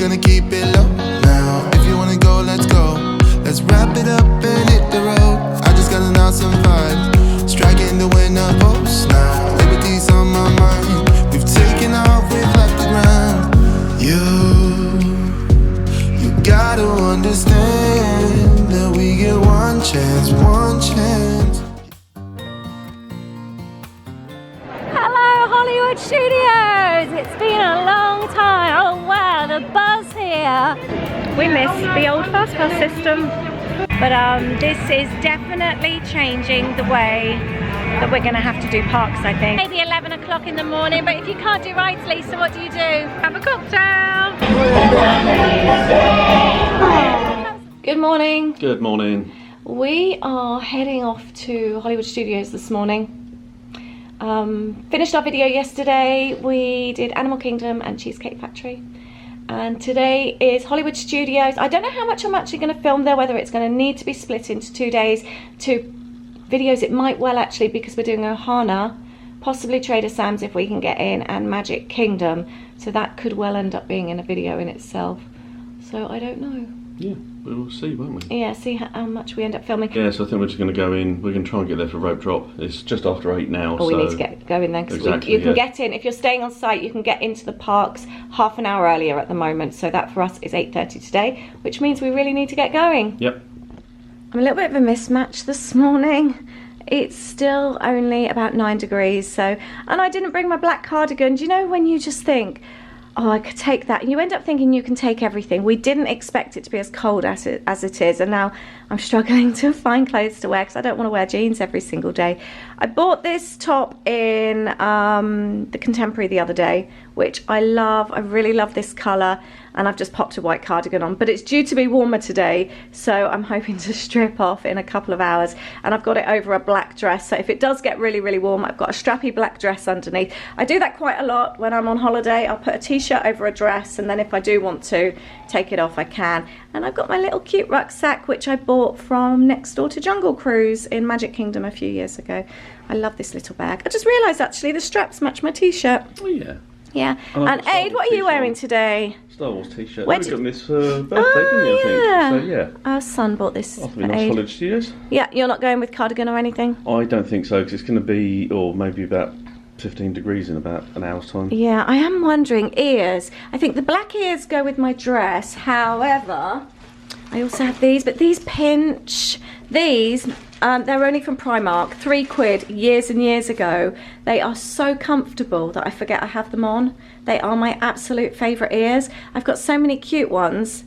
gonna keep it low. Now, if you wanna go, let's go. Let's wrap it up and hit the road. I just got an awesome vibe, striking the winner post now. Liberty's on my mind. We've taken off, we've left the ground. You gotta understand that we get one chance, one chance. Hello, Hollywood Studios! It's been a long time. Oh wow, the buzz here. We missed the old fast pass system, but this is definitely changing the way that we're going to have to do parks, I think. Maybe 11 o'clock in the morning, but if you can't do rides, Lisa, what do you do? Have a cocktail! Good morning. Good morning. We are heading off to Hollywood Studios this morning. Finished our video yesterday. We did Animal Kingdom and Cheesecake Factory. And today is Hollywood Studios. I don't know how much I'm actually going to film there, whether it's going to need to be split into 2 days, 2 videos. It might well actually, because we're doing Ohana, possibly Trader Sam's if we can get in, and Magic Kingdom. So that could well end up being in a video in itself. So I don't know. Yeah, we will see, won't we? Yeah, see how much we end up filming. Yeah, so I think we're just going to go in. We're going to try and get there for rope drop. It's just after 8 now. Oh, so we need to go in then, because exactly, you can get in. If you're staying on site, you can get into the parks half an hour earlier at the moment. So that for us is 8:30 today, which means we really need to get going. Yep. I'm a little bit of a mismatch this morning. It's still only about 9 degrees, so, and I didn't bring my black cardigan. Do you know when you just think, oh, I could take that, and you end up thinking you can take everything. We didn't expect it to be as cold as it is, and now I'm struggling to find clothes to wear because I don't want to wear jeans every single day. I bought this top in the Contemporary the other day, which I love. I really love this colour, and I've just popped a white cardigan on, but it's due to be warmer today, so I'm hoping to strip off in a couple of hours. And I've got it over a black dress, so if it does get really, really warm, I've got a strappy black dress underneath. I do that quite a lot when I'm on holiday. I'll put a t-shirt over a dress, and then if I do want to take it off, I can. And I've got my little cute rucksack, which I bought from next door to Jungle Cruise in Magic Kingdom a few years ago. I love this little bag. I just realised actually the straps match my t-shirt. Oh yeah. Yeah. And Aid, what are you wearing today? Star Wars t-shirt. Where We got this for birthday, didn't you, I think? So yeah. Our son bought this Off for in Aid. Hollywood Studios. Yeah, you're not going with cardigan or anything? I don't think so, because it's going to be, or maybe about 15 degrees in about an hour's time. Yeah, I am wondering, ears. I think the black ears go with my dress. However, I also have these, but these pinch. These, they're only from Primark, £3 years and years ago. They are so comfortable that I forget I have them on. They are my absolute favourite ears. I've got so many cute ones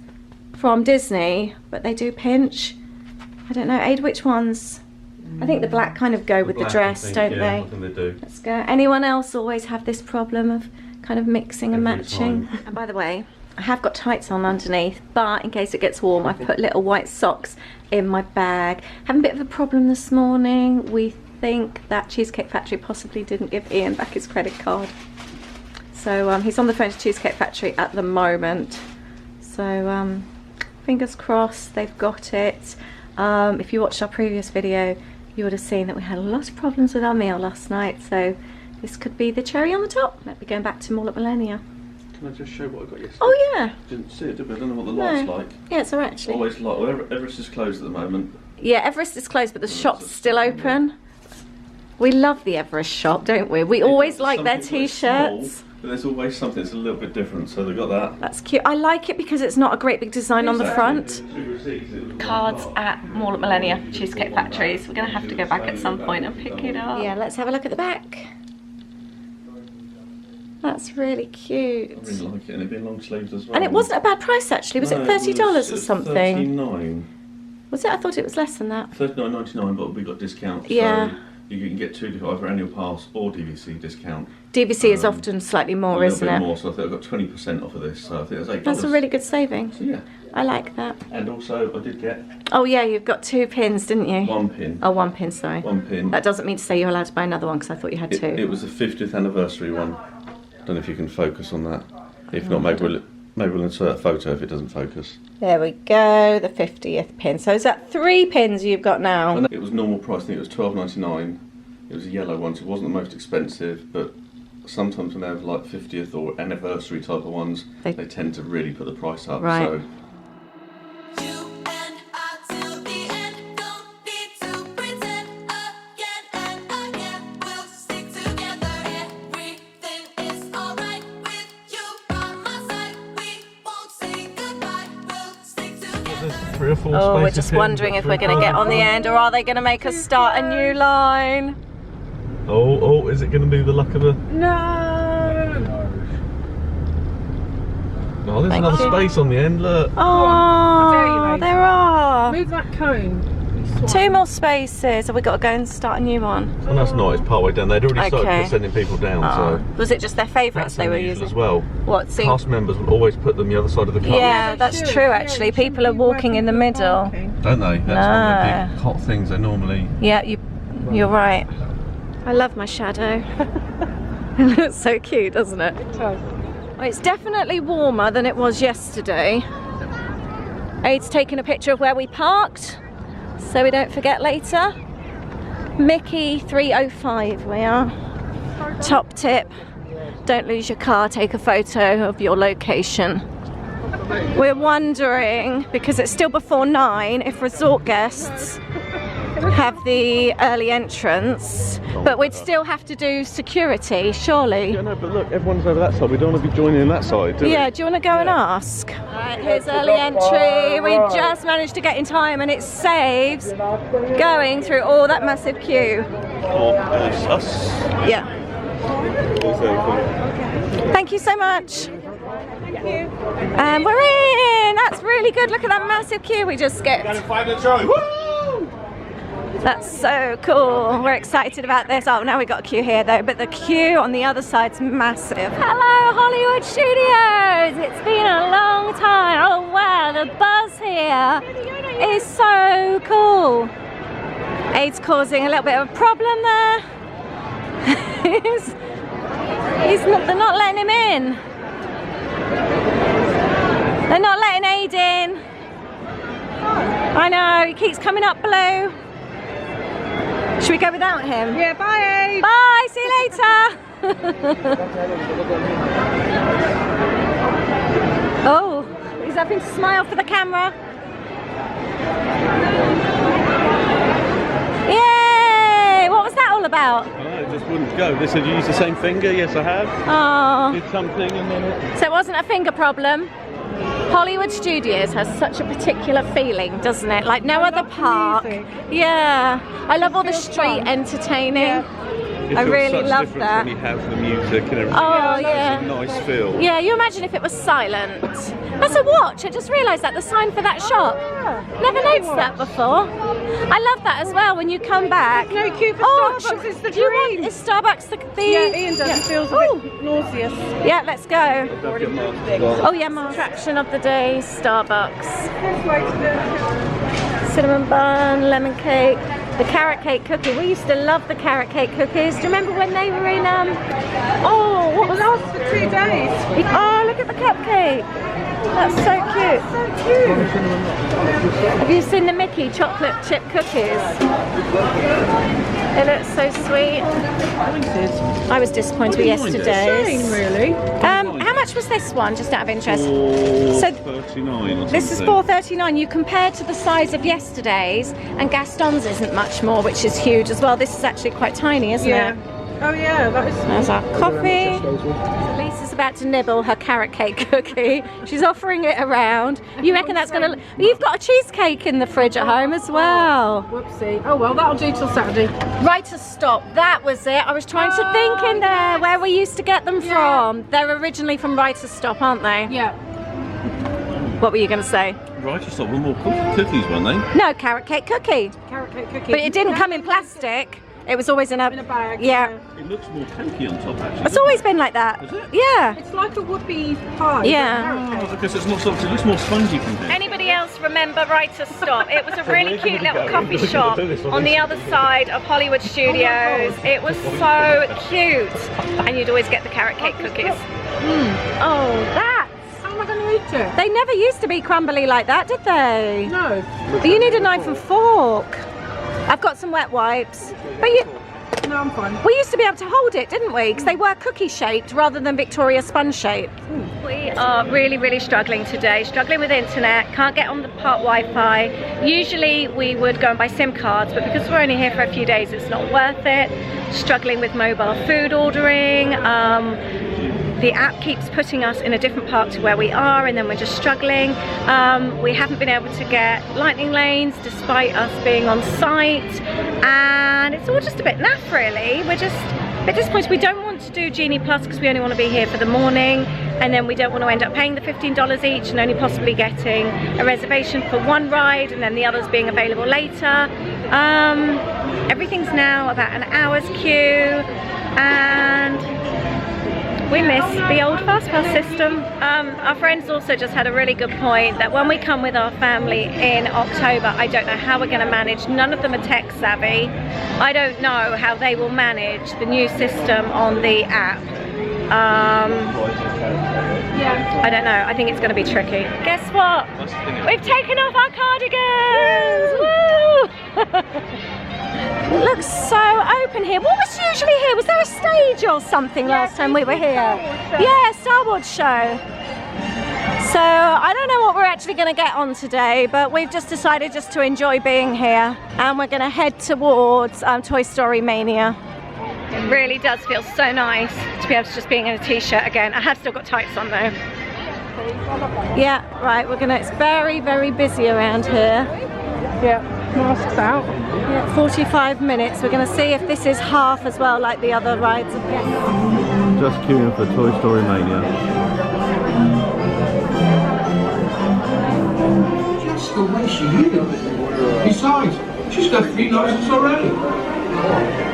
from Disney, but they do pinch. I don't know, Aid, which ones? I think the black kind of go with the dress, don't they? I think they do. Let's go. Anyone else always have this problem of kind of mixing and matching? And by the way, I have got tights on underneath, but in case it gets warm, I've put little white socks in my bag. Having a bit of a problem this morning. We think that Cheesecake Factory possibly didn't give Ian back his credit card. So he's on the phone to Cheesecake Factory at the moment. So fingers crossed they've got it. If you watched our previous video, you would have seen that we had a lot of problems with our meal last night. So this could be the cherry on the top. Might be going back to Mall at Millennia. Can I just show what I got yesterday? Oh yeah. Didn't see it, did we? I don't know what the light's like. Yeah, it's alright actually. Always light. Well, Everest is closed at the moment. Yeah, Everest is closed, but the shop's still open. We love the Everest shop, don't we? We always like their t-shirts. But there's always something that's a little bit different, so they've got that. That's cute. I like it because it's not a great big design on the front. Cards at Mall at Millennia, Cheesecake Factories. We're going to have to go back at some point and pick it up. Yeah, let's have a look at the back. That's really cute. I really like it, and it'd be long sleeves as well. And it wasn't a bad price actually. Was it $30 or something? $39. Was it? I thought it was less than that. $39.99, but we got discounts. Yeah. So you can get either annual pass or DVC discount. DVC is often slightly more, isn't it? A little bit more, so I think I got 20% off of this. So I think it's $8. That's a really good saving. So yeah. I like that. And also, I did get... Oh yeah, you've got 2 pins, didn't you? 1 pin. Oh, 1 pin, sorry. 1 pin. That doesn't mean to say you're allowed to buy another one, because I thought you had 2. It was the 50th anniversary one. Don't know if you can focus on that. If not, maybe we'll insert a photo if it doesn't focus. There we go, the 50th pin. So is that 3 pins you've got now? It was normal price, I think it was $12.99. It was a yellow one, so it wasn't the most expensive, but sometimes when they have like 50th or anniversary type of ones, they tend to really put the price up. Right. So. Oh, we're just wondering if we're going to get on the end, or are they going to make us start a new line? Oh, is it going to be the luck of a... No! Oh, there's another space on the end, look. Oh, there are. Move that cone. 2 more spaces. Have we got to go and start a new one? Well, that's not, it's part way down. They'd already started sending people down, so... Was it just their favourites they were using? As well. What, see? Cast members would always put them the other side of the car. Yeah, that's true actually. People are walking in the middle. Don't they? That's one of the big hot things they normally... Yeah, you're right. I love my shadow. It looks so cute, doesn't it? It does. Well, it's definitely warmer than it was yesterday. Aid's taken a picture of where we parked, so we don't forget later. Mickey 305 we are. Top tip, don't lose your car, take a photo of your location. We're wondering, because it's still before 9, if resort guests have the early entrance, but we'd still have to do security, surely. Yeah, no, but look, everyone's over that side. We don't want to be joining in that side, do we? Yeah, do you want to go and ask? Right, here's early entry. We've just managed to get in time, and it saves going through all that massive queue. Oh, it's us. Yeah. Thank you so much. Thank you. And we're in. That's really good. Look at that massive queue we just skipped. That's so cool. We're excited about this. Oh, now we've got a queue here though, but the queue on the other side's massive. Hello, Hollywood Studios. It's been a long time. Oh wow, the buzz here is so cool. Aid's causing a little bit of a problem there. They're not letting him in. They're not letting Aid in. I know, he keeps coming up blue. Should we go without him? Yeah, bye, Aid. Bye, see you later. Oh, he's having to smile for the camera. Yay! What was that all about? It just wouldn't go. They said you use the same finger. Yes, I have. Oh. Did something and then it... So it wasn't a finger problem. Hollywood Studios has such a particular feeling, doesn't it? Like no other park. Yeah, I love all the street entertaining. Yeah. I really love that. When you have the music and everything. Oh yeah. It's a nice feel. Yeah, you imagine if it was silent. That's a watch. I just realised that the sign for that shop. Never noticed that before. I love that as well. When you come back. No queue for Starbucks. It's the do you dream. want, is Starbucks the? Yeah, Ian does. He feels a bit nauseous. Yeah, let's go. Oh yeah, my attraction of the day, Starbucks. Cinnamon bun, lemon cake, the carrot cake cookie. We used to love the carrot cake cookies. Do you remember when they were in oh, what was Lasts for 2 days. Oh, look at the cupcake. That's so cute. So cute. Have you seen the Mickey chocolate chip cookies? They look so sweet. I was disappointed with yesterday's. Shame, really. How much was this one, just out of interest? So $4.39 this is $4.39. You compare to the size of yesterday's, and Gaston's isn't much more, which is huge as well. This is actually quite tiny, isn't it? Oh yeah, that is. There's our coffee. Lisa's about to nibble her carrot cake cookie. She's offering it around. You reckon that's going to... You've got a cheesecake in the fridge at home as well. Whoopsie. Oh well, that'll do till Saturday. Right to stop. That was it. I was trying to think in there where we used to get them from. They're originally from Right to Stop, aren't they? Yeah. What were you going to say? Right, just like one more cookies, weren't they? No, carrot cake cookie. Carrot cake cookie. But it didn't come in plastic. It was always in a bag. Yeah. It looks more cakey on top, actually. It's always been like that. Is it? Yeah. It's like a whoopie pie. Yeah. Oh, because it's more soft, it looks more spongy from here. Anybody else remember Right to Stop? It was a really cute little coffee shop on the other side of Hollywood Studios. It was so cute. And you'd always get the carrot cake cookies. Oh, that's... How am I going to eat it? They never used to be crumbly like that, did they? No. But you need a knife and fork. I've got some wet wipes. But you... No, I'm fine. We used to be able to hold it, didn't we? Because they were cookie shaped rather than Victoria sponge shaped. We are really struggling today. Struggling with internet. Can't get on the park Wi-Fi. Usually we would go and buy SIM cards, but because we're only here for a few days, it's not worth it. Struggling with mobile food ordering. The app keeps putting us in a different park to where we are, and then we're just struggling. We haven't been able to get lightning lanes despite us being on site, and it's all just a bit naff really. We're just a bit disappointed. We don't want to do Genie Plus because we only want to be here for the morning, and then we don't want to end up paying the $15 each and only possibly getting a reservation for one ride and then the others being available later. Everything's now about an hour's queue, and we miss the old fast pass system. Our friends also just had a really good point that when we come with our family in October, I don't know how we're going to manage. None of them are tech savvy. I don't know how they will manage the new system on the app. Yeah. I don't know. I think it's going to be tricky. Guess what? We've taken off our cardigans! Woo! It looks so open here. What was usually here? Was there a stage or something last time we were here? Yeah, Star Wars show. So I don't know what we're actually going to get on today, but we've just decided just to enjoy being here, and we're going to head towards Toy Story Mania. It really does feel so nice to be able to just being in a t-shirt again. I have still got tights on though. Yeah, right. It's very busy around here. Yeah. Masks out. Yeah, 45 minutes. We're going to see if this is half as well like the other rides. Just queuing for Toy Story Mania. Just the way she is. Besides, she's got 3 noses already.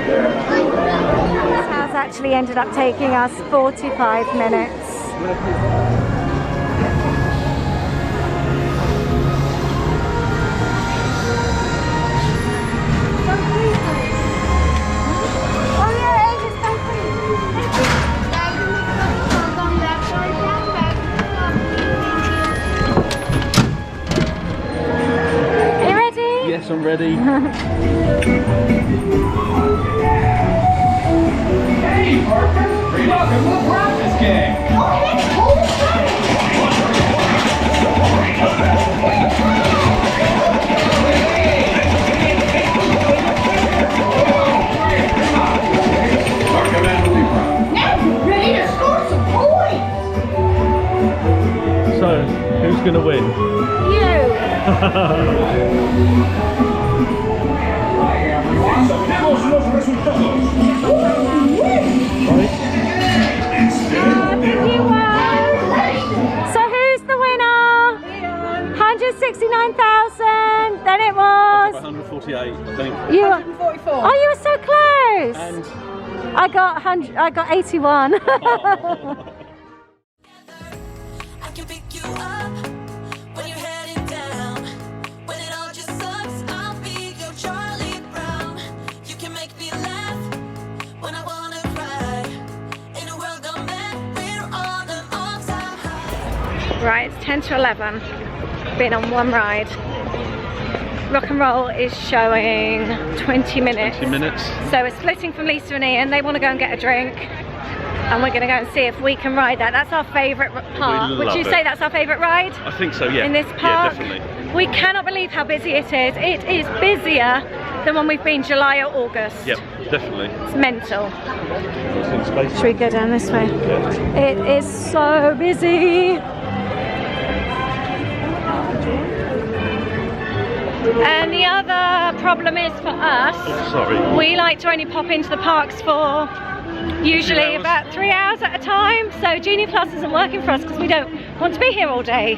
This has actually ended up taking us 45 minutes. Yes, I'm ready. Hey, partner! Bring up and we'll practice game! Our commander will be proud. Now you're ready to score some points! So, who's going to win? You! Tenemos los resultados. So who's the winner? 169,000. Then it was 148, I think. you. 144. Oh, you were so close. And I got 81. I can pick you up when you're heading down. When it all just sucks, I'll be your Charlie Brown. You can make me laugh when I wanna cry. In a world gone mad, we're on an all-time high. Right, it's 10 to 11. Been on one ride. Rock and Roll is showing 20 minutes. 20 minutes. So we're splitting from Lisa and Ian. They want to go and get a drink. And we're going to go and see if we can ride that. That's our favourite part. Would you say that's our favourite ride? I think so, yeah. In this park? Yeah, definitely. We cannot believe how busy it is. It is busier than when we've been July or August. Yep, definitely. It's mental. It's in space. Should we go down this way? It is so busy. And the other problem is for us, Sorry. we like to only pop into the parks for usually about 3 hours at a time. So Genie Plus isn't working for us because we don't want to be here all day.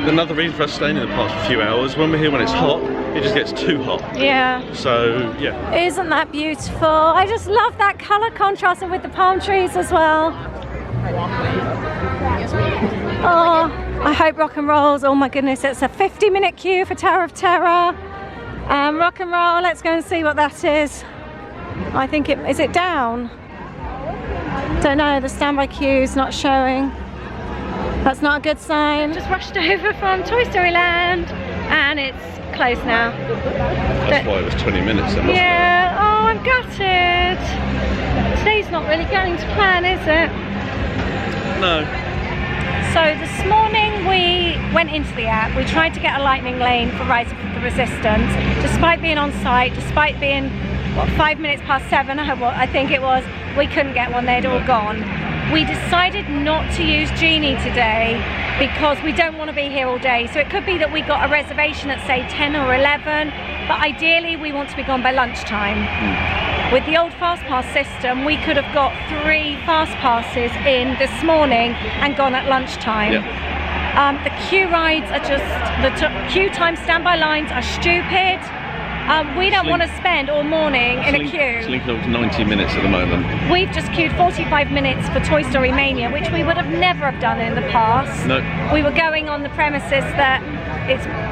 Another reason for us staying in the park for a few hours, when we're here when it's hot, it just gets too hot. Yeah. So, yeah. Isn't that beautiful? I just love that colour contrast and with the palm trees as well. Oh, I hope Rock and Roll's, oh my goodness, it's a 50-minute queue for Tower of Terror. Rock and Roll, let's go and see what that is. I think is it down? Don't know, the standby queue's not showing. That's not a good sign. Just rushed over from Toy Story Land and it's closed now. That's why it was 20 minutes then, wasn't Yeah, oh, I'm gutted. Today's not really going to plan, is it? No. So this morning we went into the app. We tried to get a lightning lane for Rise of the Resistance. Despite being on site, despite being, what, 5 minutes past 7, I think it was, we couldn't get one, they'd all gone. We decided not to use Genie today because we don't want to be here all day. So it could be that we got a reservation at say 10 or 11, but ideally we want to be gone by lunchtime. With the old fast pass system, we could have got 3 fast passes in this morning and gone at lunchtime. Yep. The queue rides are just, the queue time standby lines are stupid. We don't want to spend all morning in a queue. It's linked up to 90 minutes at the moment. We've just queued 45 minutes for Toy Story Mania, which we would have never have done in the past. No. We were going on the premises that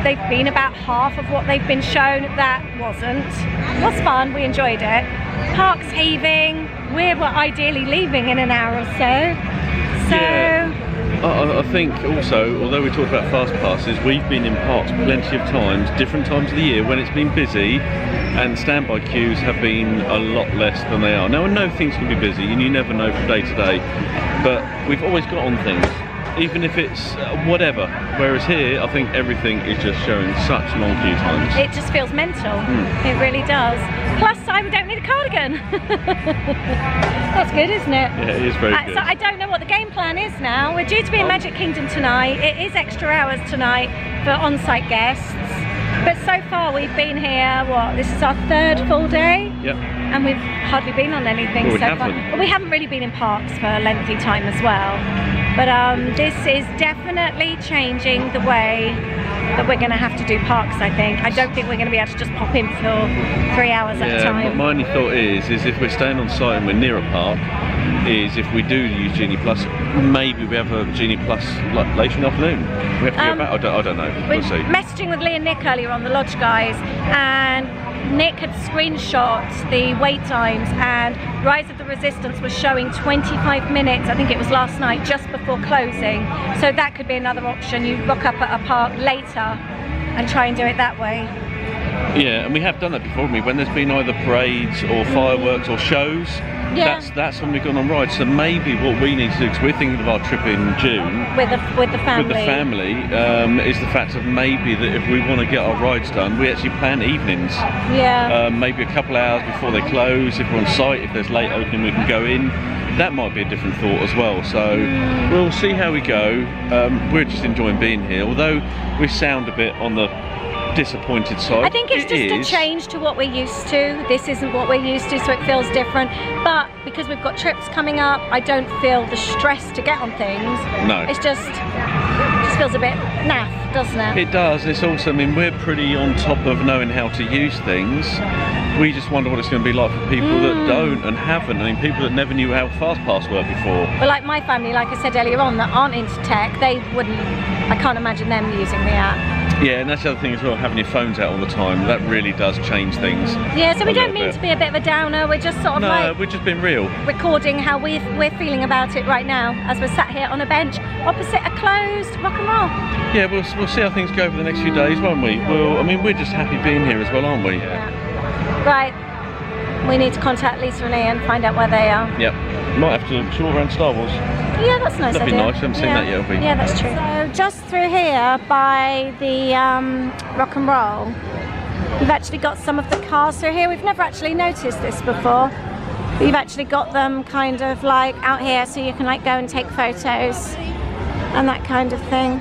they've been about half of what they've been shown. That wasn't. It was fun, we enjoyed it. Park's heaving. We're ideally leaving in an hour or so. So. Yeah. I think also, although we talked about fast passes, we've been in parks plenty of times, different times of the year when it's been busy, and standby queues have been a lot less than they are. Now I know things can be busy and you never know from day to day, but we've always got on things, even if it's whatever. Whereas here, I think everything is just showing such long queue times. It just feels mental. It really does. Plus, I don't need a cardigan. That's good, isn't it? Yeah, it is very good. So I don't know what the game plan is now. We're due to be in Magic Kingdom tonight. It is extra hours tonight for on-site guests. But so far we've been here, this is our 3rd full day? Yep. And we've hardly been on anything so far. Well, we haven't really been in parks for a lengthy time as well. But this is definitely changing the way that we're going to have to do parks, I think. I don't think we're going to be able to just pop in for 3 hours at a time. My only thought is if we're staying on site and we're near a park, is if we do use Genie Plus, maybe we have a Genie Plus later in the afternoon. We have to go back, I don't know, we'll see. Messaging with Lee and Nick earlier on, the lodge guys, and Nick had screenshot the wait times, and Rise of the Resistance was showing 25 minutes, I think it was last night, just before closing. So that could be another option. You rock up at a park later and try and do it that way. Yeah, and we have done that before, haven't we? When there's been either parades or fireworks or shows, that's when we've gone on rides. So maybe what we need to do, because we're thinking of our trip in June with the family, is the fact of maybe that if we want to get our rides done, we actually plan evenings. Yeah. Maybe a couple of hours before they close. If we're on site, if there's late opening, we can go in. That might be a different thought as well. So we'll see how we go. We're just enjoying being here, although we sound a bit on the disappointed side. I think it's just a change to what we're used to. This isn't what we're used to, so it feels different. But because we've got trips coming up, I don't feel the stress to get on things. No. It's just feels a bit naff, doesn't it? It does. It's also, I mean, we're pretty on top of knowing how to use things. We just wonder what it's going to be like for people that don't and haven't. I mean, people that never knew how FastPass worked before. Well, like my family, like I said earlier on, that aren't into tech, they wouldn't, I can't imagine them using the app. Yeah, and that's the other thing as well, having your phones out all the time, that really does change things. Yeah, so we don't mean to be a bit of a downer, we're just sort of we're just being real. Recording how we're feeling about it right now, as we're sat here on a bench opposite a closed Rock and Roll. Yeah, we'll see how things go for the next few days, won't we? I mean, we're just happy being here as well, aren't we? Yeah. Right, we need to contact Lisa and Ian, find out where they are. Yep, might have to tour around Star Wars. Yeah, that's a nice. That'd be nice. I haven't seen that yet, have we? Yeah, that's true. So just through here by the Rock and Roll, we've actually got some of the cars through here. We've never actually noticed this before. We've actually got them kind of like out here, so you can like go and take photos and that kind of thing.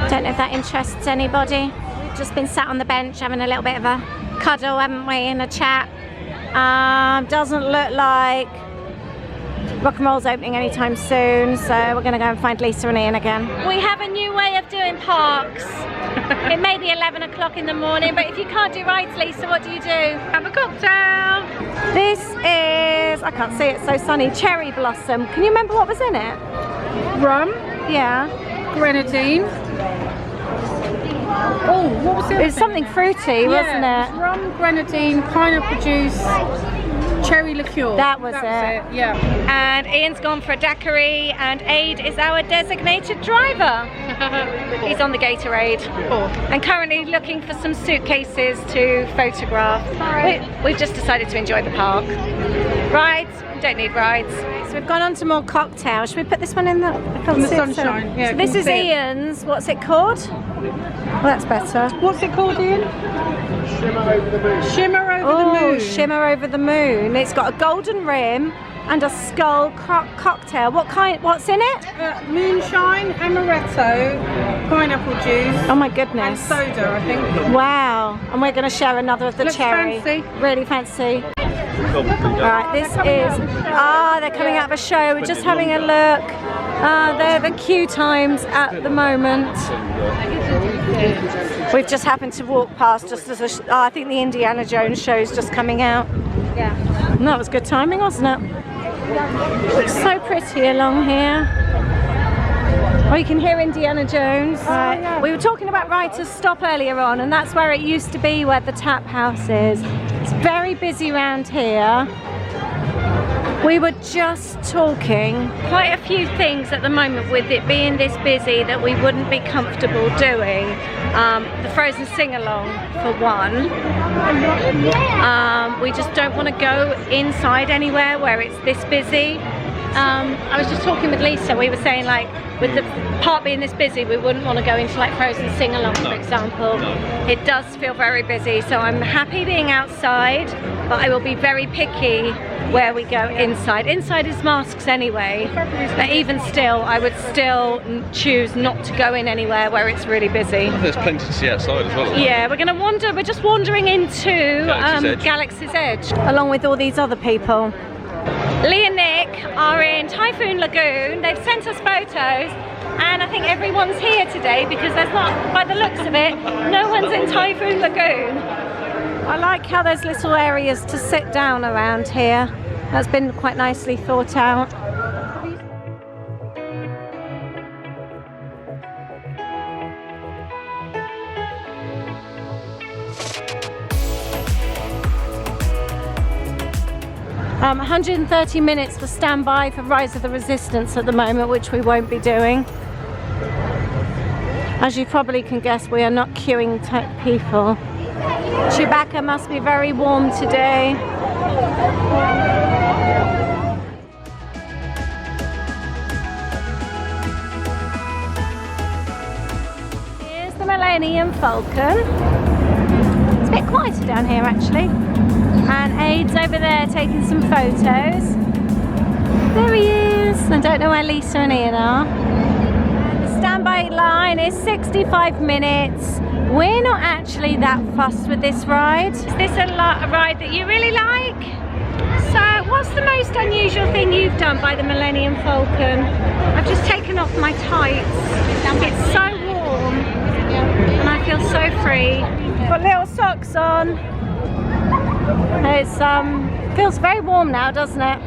Don't know if that interests anybody. We've just been sat on the bench having a little bit of a cuddle, haven't we, in a chat. Doesn't look like Rock and Roll's opening anytime soon, so we're going to go and find Lisa and Ian again. We have a new way of doing parks. It may be 11 o'clock in the morning, but if you can't do rides, Lisa, what do you do? Have a cocktail. This is, I can't see it, so sunny, cherry blossom. Can you remember what was in it? Rum. Yeah. Grenadine. Oh, what was it? It was something fruity, wasn't it? Rum, grenadine, pineapple juice, cherry liqueur. That was it. Yeah. And Ian's gone for a daiquiri, and Aid is our designated driver. He's on the Gatorade. And currently looking for some suitcases to photograph. we've just decided to enjoy the park. Rides, don't need rides. So we've gone on to more cocktails. Should we put this one in the, In the sunshine, yeah, So this can is see it. Ian's, what's it called? Well, that's better. What's it called, Ian? Shimmer over the moon. Shimmer over the moon. Shimmer over the moon. It's got a golden rim and a skull cocktail. What's in it? Moonshine, amaretto, pineapple juice, Oh my and goodness. soda, I think. Wow. And we're going to share another of the Looks cherry. fancy. Really fancy. Right, this is, they're coming out of a show. We're just having a look. They're the queue times at the moment. We've just happened to walk past just as I think the Indiana Jones show is just coming out. Yeah. And that was good timing, wasn't it? Looks so pretty along here. Oh, you can hear Indiana Jones. yeah. We were talking about Writer's Stop earlier on, and that's where it used to be, where the tap house is. It's very busy around here. We were just talking quite a few things at the moment with it being this busy that we wouldn't be comfortable doing. The Frozen sing-along for one. We just don't want to go inside anywhere where it's this busy. I was just talking with Lisa, we were saying like with the park being this busy we wouldn't want to go into like Frozen sing-along for example. It does feel very busy, so I'm happy being outside, but I will be very picky where we go inside. Inside is masks anyway, but even still I would still choose not to go in anywhere where it's really busy. There's plenty to see outside as well. Yeah, we're gonna wander, we're just wandering into Galaxy's Edge along with all these other people. Lee and Nick are in Typhoon Lagoon. They've sent us photos and I think everyone's here today because there's not, by the looks of it, no one's in Typhoon Lagoon. I like how there's little areas to sit down around here. That's been quite nicely thought out. Um, 130 minutes for standby for Rise of the Resistance at the moment, which we won't be doing. As you probably can guess, we are not queuing type people. Chewbacca must be very warm today. Here's the Millennium Falcon. It's a bit quieter down here actually. And Aid's over there taking some photos. There he is. I don't know where Lisa and Ian are. The standby line is 65 minutes. We're not actually that fussed with this ride. Is this a ride that you really like? So what's the most unusual thing you've done by the Millennium Falcon? I've just taken off my tights. It's so warm and I feel so free. Got little socks on. It's feels very warm now, doesn't it?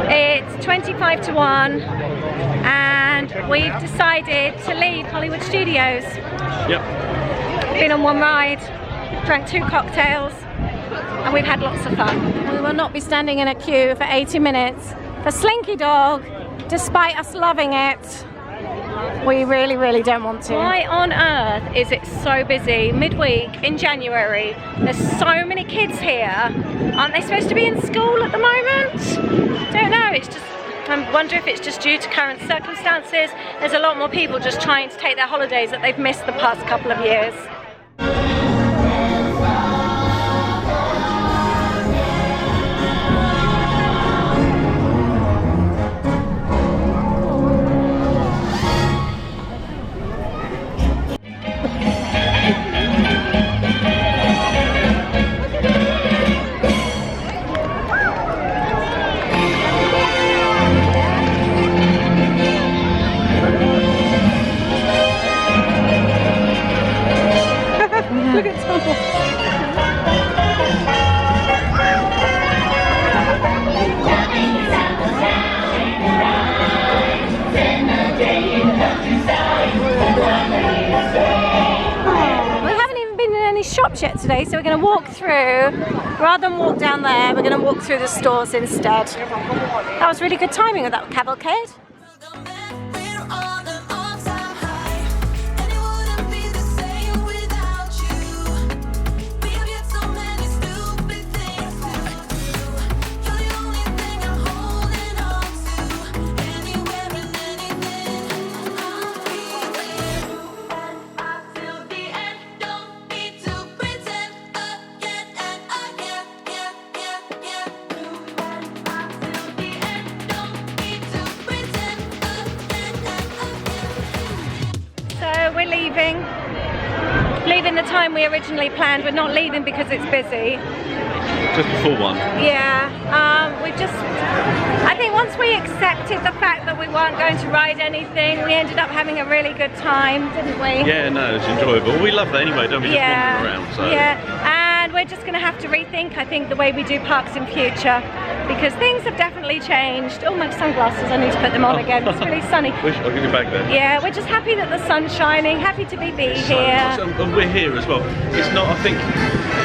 It's 25 to 1 and we've decided to leave Hollywood Studios. Yep. Been on one ride, drank 2 cocktails and we've had lots of fun. We will not be standing in a queue for 80 minutes for Slinky Dog, despite us loving it. We really don't want to. Why on earth is it so busy midweek in January? There's so many kids here. Aren't they supposed to be in school at the moment? Don't know, it's just, I wonder if it's just due to current circumstances. There's a lot more people just trying to take their holidays that they've missed the past couple of years. Look at Tom. We haven't even been in any shops yet today, so we're going to walk through. Rather than walk down there, we're going to walk through the stores instead. That was really good timing with that cavalcade. We're on an all-time high, and it wouldn't be the same without you. We have yet so many stupid leaving the time we originally planned. We're not leaving because it's busy. Just before 1. Yeah, I think once we accepted the fact that we weren't going to ride anything, we ended up having a really good time, didn't we? Yeah, no, it's enjoyable. We love that anyway, don't we? Just Yeah, wandering around. So. yeah, and we're just going to have to rethink, I think, the way we do parks in future, because things have definitely changed. Oh, my sunglasses, I need to put them on again. It's really sunny. I'll give you back there. Yeah, we're just happy that the sun's shining, happy to be here. And we're here as well. It's not, I think,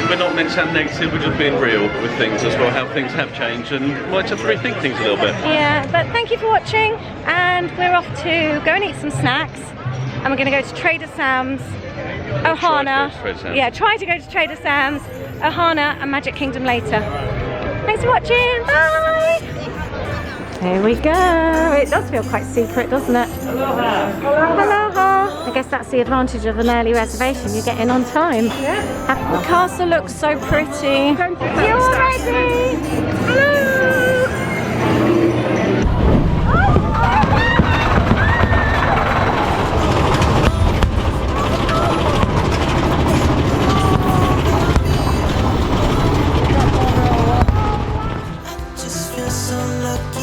we're not meant to sound negative, we're just being real with things as well, how things have changed, and we might have to rethink things a little bit. Yeah, but thank you for watching, and we're off to go and eat some snacks, and we're going to go to Trader Sam's, Ohana. Yeah, try to go to Trader Sam's, Ohana, and Magic Kingdom later. Thanks for watching. Bye. Here we go. It does feel quite secret, doesn't it? Aloha. I guess that's the advantage of an early reservation. You get in on time. Yeah. The castle looks so pretty. You're ready. Hello. Just feel so lucky.